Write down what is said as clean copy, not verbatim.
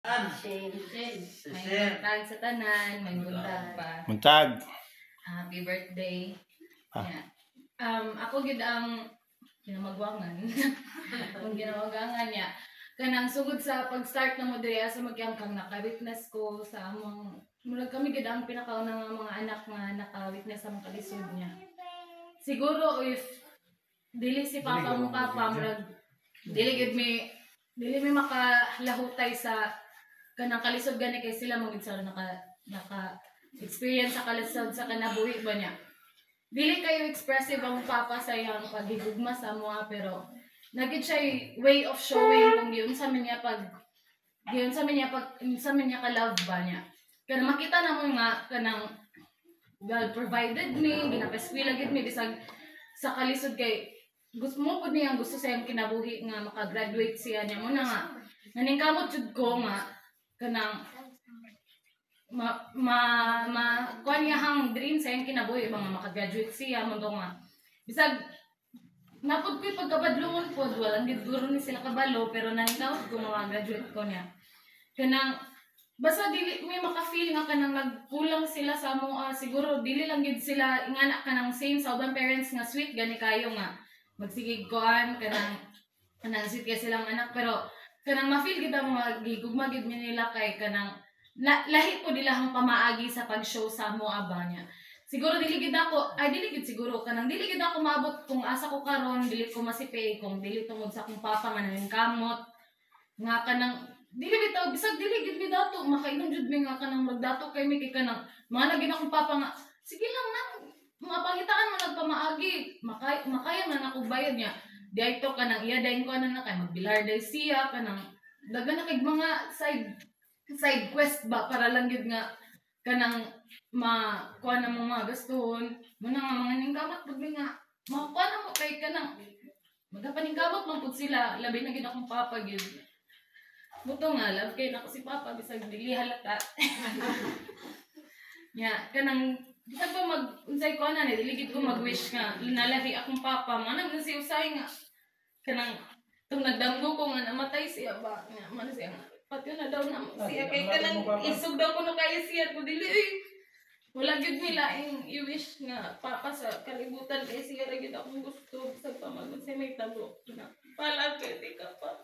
May buntag sa tanan, may buntag pa. Muntag. Happy birthday. Ah. Yeah. Ako gid ang ginamagwangan. Ang ginamagwangan niya. Kanang sugod sa pag-start na mo diri sa magyangkang naka-witness ko sa among murag kami gid ang pinakaunang mga anak nga naka-witness sa mga kalisod niya. Siguro if dili si papa mo murag dili mi makalahutay sa kanang kalisod gani kay sila mo gid sa naka experience sa kalisod sa kanabuhi ba niya. Dili kayo expressive ang papa sa iyang paghigugma sa mga pero nagid siya way of showing kung giun sa niya ka love ba niya. Kana makita na mo nga kanang God provided me, ginapeskwela gid mi bisag sa kalisod kay gusto mo pud niyang gusto sa iyang kinabuhi nga maka-graduate siya niya mo na nga. Naningkamot jud ko nga kanang kuan niya hang dream sa iyang kinabuhi mga maka-graduate siya mo nga. Bisag napod ko'y pagkabadlungon po, walang giduro ni sila kabalo, pero naningkamot ko mga graduate ko niya. Kanang basta dili may maka-feel nga kanang nagkulang sila sa mo siguro dili lang gid sila ingana kanang same sa ubang parents nga sweet gani kayo nga magsigig kuan kanang sweet kay silang anak pero kanang ma-feel gid ang mga gigugma gid nila kay kanang lahi po dilahang pamaagi sa pag-show sa mo aba niya. Siguro dili gid ako siguro kanang dili gid ako maabot kung asa ko karon dili ko masipay kung dili tungod sa akong papa nga naningkamot nga kanang dili bitaw bisag dili gid mi dato makainom jud mi nga kanang magdato kay mi kay kanang mga nagin akong papa nga sige lang na mga pangitaan man nagpamaagi makaya man ako bayad niya di to kanang iya dayon ko na kay magbilar day siya kanang daga na kay mga side quest ba para lang gid nga kanang kuha na mo mga gaston mo na nga mga ningkamot pag nga makuha na mo kay kanang magapaningkamot man pud sila labi na gid akong papa gid buto nga love kay nako si papa bisag dili halata nya kanang bisag pa mag unsay ko na dili gid ko mag-wish nga nalahi akong papa manang si usay nga kanang tung nagdamgo ko nga namatay siya ba nga man siya pati na daw na siya kay kanang isog daw ko no kay siya ko dili wala gid mi laing i-wish nga papa sa kalibutan kay siya ra gid akong gusto sa pamagon sa may tabo na pala kay di ka pa.